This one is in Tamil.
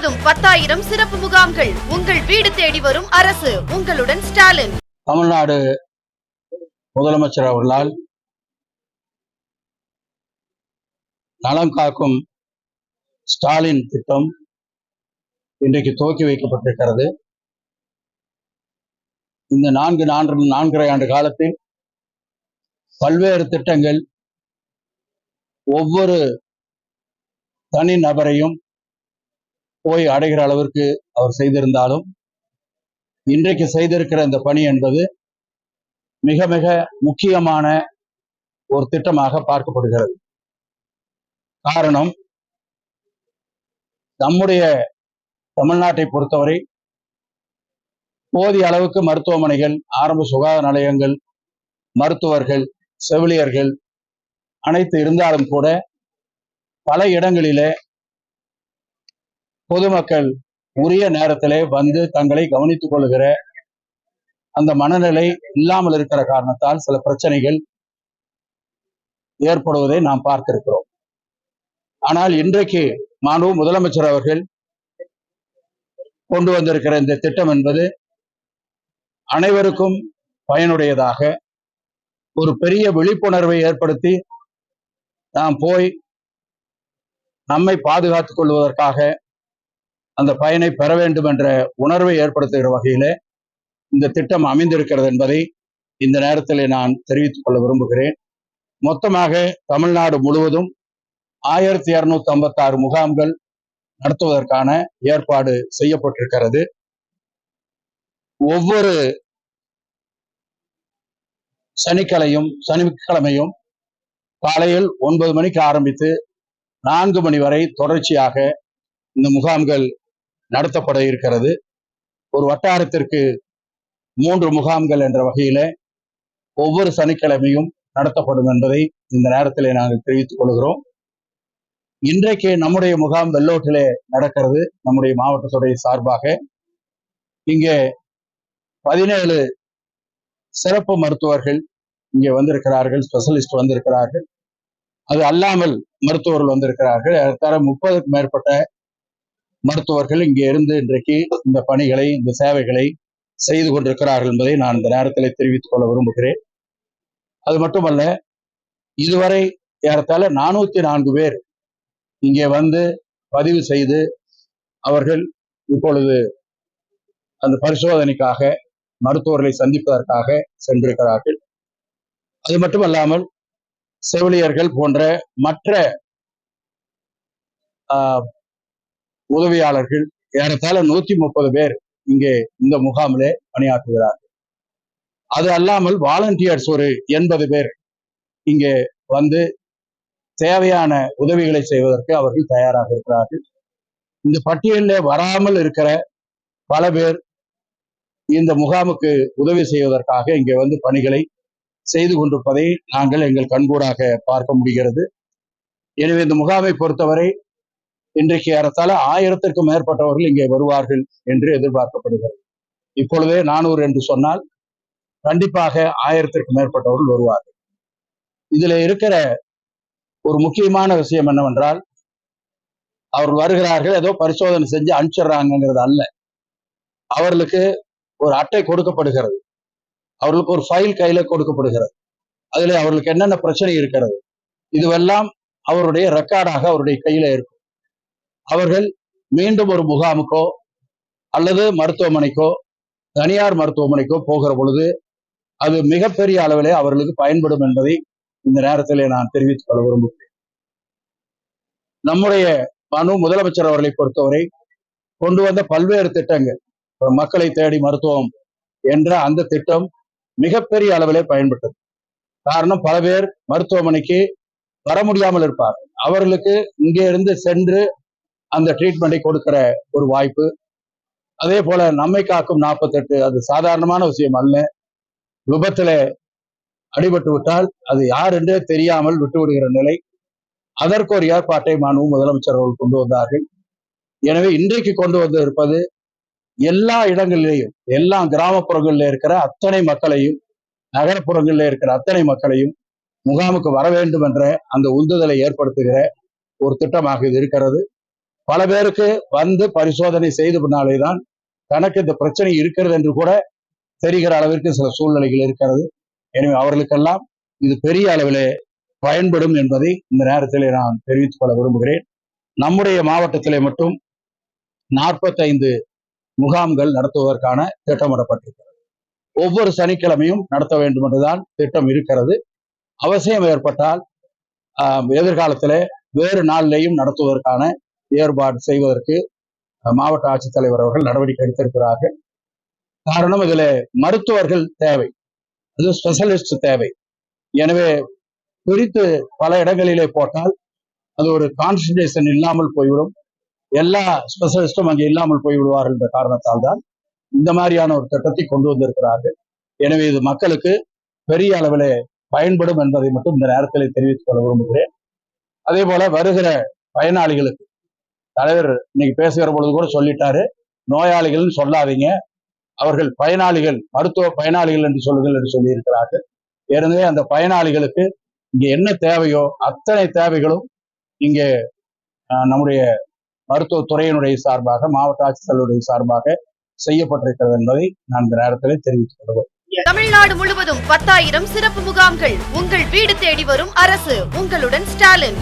மாதம் 10,000 சிறப்பு முகாம்கள். உங்கள் வீடு தேடி வரும் அரசு. உங்களுடன் ஸ்டாலின். தமிழ்நாடு முதலமைச்சர் அவர்களால் நலம் காக்கும் ஸ்டாலின் திட்டம் இன்றைக்கு துவக்கி வைக்கப்பட்டிருக்கிறது. இந்த 4.5 ஆண்டு காலத்தில் பல்வேறு திட்டங்கள் ஒவ்வொரு தனி நபரையும் போய் அடைகிற அளவிற்கு அவர் செய்திருந்தாலும் இன்றைக்கு செய்திருக்கிற இந்த பணி என்பது மிக மிக முக்கியமான ஒரு திட்டமாக பார்க்கப்படுகிறது. காரணம், நம்முடைய தமிழ்நாட்டை பொறுத்தவரை போதிய அளவுக்கு மருத்துவமனைகள், ஆரம்ப சுகாதார நிலையங்கள், மருத்துவர்கள், செவிலியர்கள் அனைத்து இருந்தாலும் கூட பல இடங்களிலே பொதுமக்கள் உரிய நேரத்திலே வந்து தங்களை கவனித்துக் கொள்கிற அந்த மனநிலை இல்லாமல் இருக்கிற காரணத்தால் சில பிரச்சனைகள் ஏற்படுவதை நாம் பார்த்திருக்கிறோம். ஆனால் இன்றைக்கு மாண்புமிகு முதலமைச்சர் அவர்கள் கொண்டு வந்திருக்கிற இந்த திட்டம் என்பது அனைவருக்கும் பயனுடையதாக ஒரு பெரிய விழிப்புணர்வை ஏற்படுத்தி நாம் போய் நம்மை பாதுகாத்துக் கொள்வதற்காக அந்த பயனை பெற வேண்டும் என்ற உணர்வை ஏற்படுத்துகிற வகையில இந்த திட்டம் அமைந்திருக்கிறது என்பதை இந்த நேரத்தில் நான் தெரிவித்துக் கொள்ள விரும்புகிறேன். மொத்தமாக தமிழ்நாடு முழுவதும் 1256 முகாம்கள் நடத்துவதற்கான ஏற்பாடு செய்யப்பட்டிருக்கிறது. ஒவ்வொரு சனிக்கிழமையும் காலையில் 9 மணிக்கு ஆரம்பித்து 4 மணி வரை தொடர்ச்சியாக இந்த முகாம்கள் நடத்தப்பட இருக்கிறது. ஒரு வட்டாரத்திற்கு 3 முகாம்கள் என்ற வகையில ஒவ்வொரு சனிக்கிழமையும் நடத்தப்படும் என்பதை இந்த நேரத்திலே நாங்கள் தெரிவித்துக் கொள்கிறோம். இன்றைக்கு நம்முடைய முகாம் வெள்ளோட்டிலே நடக்கிறது. நம்முடைய மாவட்டத்துடைய சார்பாக இங்கே 17 சிறப்பு மருத்துவர்கள் இங்கே வந்திருக்கிறார்கள், ஸ்பெஷலிஸ்ட் வந்திருக்கிறார்கள். அது அல்லாமல் மருத்துவர்கள் வந்திருக்கிறார்கள். ஏறத்தாழ 30க்கும் மேற்பட்ட மருத்துவர்கள் இங்கே இருந்து இன்றைக்கு இந்த பணிகளை, இந்த சேவைகளை செய்து கொண்டிருக்கிறார்கள் என்பதை நான் இந்த நேரத்தில் தெரிவித்துக் கொள்ள விரும்புகிறேன். அது மட்டுமல்ல, இதுவரை ஏறத்தாழ 404 பேர் இங்கே வந்து பதிவு செய்து அவர்கள் இப்பொழுது அந்த பரிசோதனைக்காக மருத்துவர்களை சந்திப்பதற்காக சென்றிருக்கிறார்கள். அது மட்டுமல்லாமல் செவிலியர்கள் போன்ற மற்ற உதவியாளர்கள் ஏறத்தாழ 130 பேர் இங்கே இந்த முகாமிலே பணியாற்றுகிறார்கள். அது அல்லாமல் வாலண்டியர்ஸ் ஒரு 80 பேர் இங்கே வந்து தேவையான உதவிகளை செய்வதற்கு அவர்கள் தயாராக இருக்கிறார்கள். இந்த பட்டியலில் வராமல் இருக்கிற பல பேர் இந்த முகாமுக்கு உதவி செய்வதற்காக இங்கே வந்து பணிகளை செய்து கொண்டிருப்பதை நாங்கள் எங்கள் கண்கூடாக பார்க்க முடிகிறது. எனவே இந்த முகாமை பொறுத்தவரை இன்றைக்கு ஏறத்தாழ 1000க்கும் மேற்பட்டவர்கள் இங்கே வருவார்கள் என்று எதிர்பார்க்கப்படுகிறது. இப்பொழுதே 400 என்று சொன்னால் கண்டிப்பாக 1000க்கும் மேற்பட்டவர்கள் வருவார்கள். இதுல இருக்கிற ஒரு முக்கியமான விஷயம் என்னவென்றால், அவர்கள் வருகிறார்கள், ஏதோ பரிசோதனை செஞ்சு அனுப்பிச்சிடுறாங்கிறது அல்ல. அவர்களுக்கு ஒரு அட்டை கொடுக்கப்படுகிறது, அவர்களுக்கு ஒரு ஃபைல் கையில கொடுக்கப்படுகிறது. அதுல அவர்களுக்கு என்னென்ன பிரச்சனை இருக்கிறது இதுவெல்லாம் அவருடைய ரெக்கார்டாக அவருடைய கையில இருக்கும். அவர்கள் மீண்டும் ஒரு முகாமுக்கோ அல்லது மருத்துவமனைக்கோ, தனியார் மருத்துவமனைக்கோ போகிற பொழுது அது மிகப்பெரிய அளவிலே அவர்களுக்கு பயன்படும் என்பதை இந்த நேரத்திலே நான் தெரிவித்துக் கொள்ள விரும்புகிறேன். நம்முடைய முதலமைச்சர் அவர்களை பொறுத்தவரை கொண்டு வந்த பல்வேறு திட்டங்கள், மக்களை தேடி மருத்துவம் என்ற அந்த திட்டம் மிகப்பெரிய அளவிலே பயன்பட்டது. காரணம், பல பேர் மருத்துவமனைக்கு வர முடியாமல் இருப்பார். அவர்களுக்கு இங்கே இருந்து சென்று அந்த ட்ரீட்மெண்டை கொடுக்கிற ஒரு வாய்ப்பு. அதே போல நம்மை காக்கும் 48, அது சாதாரணமான விஷயம் அல்ல. விபத்துல அடிபட்டு விட்டால் அது யார் என்றே தெரியாமல் விட்டுவிடுகிற நிலை. அதற்கு ஒரு ஏற்பாட்டை மாண்புமிகு முதலமைச்சர் அவர்கள் கொண்டு வந்தார்கள். எனவே இன்றைக்கு கொண்டு வந்து இருப்பது எல்லா இடங்களிலேயும், எல்லா கிராமப்புறங்களில் இருக்கிற அத்தனை மக்களையும், நகரப்புறங்களில் இருக்கிற அத்தனை மக்களையும் முகாமுக்கு வர வேண்டும் என்ற அந்த உந்துதலை ஏற்படுத்துகிற ஒரு திட்டமாக இது இருக்கிறது. பல பேருக்கு வந்து பரிசோதனை செய்த பின்னாலேதான் தனக்கு இந்த பிரச்சனை இருக்கிறது என்று கூட தெரிகிற அளவிற்கு சில சூழ்நிலைகள் இருக்கிறது. எனவே அவர்களுக்கெல்லாம் இது பெரிய அளவிலே பயன்படும் என்பதை இந்த நேரத்திலே நான் தெரிவித்துக் கொள்ள விரும்புகிறேன். நம்முடைய மாவட்டத்திலே மட்டும் 45 முகாம்கள் நடத்துவதற்கான திட்டமிடப்பட்டிருக்கிறது. ஒவ்வொரு சனிக்கிழமையும் நடத்த வேண்டும் என்றுதான் திட்டம் இருக்கிறது. அவசியம் ஏற்பட்டால் எதிர்காலத்திலே வேறு நாளிலேயும் நடத்துவதற்கான ஏற்பாடு செய்வதற்கு மாவட்ட ஆட்சித்தலைவர் அவர்கள் நடவடிக்கை எடுத்திருக்கிறார்கள். காரணம், இதில் மருத்துவர்கள் தேவை, அது ஸ்பெஷலிஸ்ட் தேவை. எனவே பிரித்து பல இடங்களிலே போட்டால் அது ஒரு கான்சன்ட்ரேஷன் இல்லாமல் போய்விடும். எல்லா ஸ்பெஷலிஸ்டும் அங்கே இல்லாமல் போய்விடுவார்கள் என்ற காரணத்தால் தான் இந்த மாதிரியான ஒரு திட்டத்தை கொண்டு வந்திருக்கிறார்கள். எனவே இது மக்களுக்கு பெரிய அளவில் பயன்படும் என்பதை மட்டும் இந்த நேரத்தில் தெரிவித்துக் கொள்ள விரும்புகிறேன். அதே போல வருகிற பயனாளிகளுக்கு தலைவர் இன்னைக்கு பேசுகிற பொழுது கூட சொல்லிட்டாரு, நோயாளிகள்னு சொல்லாதீங்க, அவர்கள் பயனாளிகள், மருத்துவ பயனாளிகள் என்று சொல்லுங்கள் என்று சொல்லி இருக்கிறார்கள். ஏற்கனவே அந்த பயனாளிகளுக்கு இங்கே என்ன தேவையோ அத்தனை தேவைகளும் இங்கே நம்முடைய மருத்துவத்துறையினுடைய சார்பாக, மாவட்ட ஆட்சித்தலைவருடைய சார்பாக செய்யப்பட்டிருக்கிறது என்பதை நான் இந்த நேரத்தில் தெரிவித்துக் கொள்வோம். தமிழ்நாடு முழுவதும் 10,000 சிறப்பு முகாம்கள். உங்கள் வீடு தேடி வரும் அரசு. உங்களுடன் ஸ்டாலின்.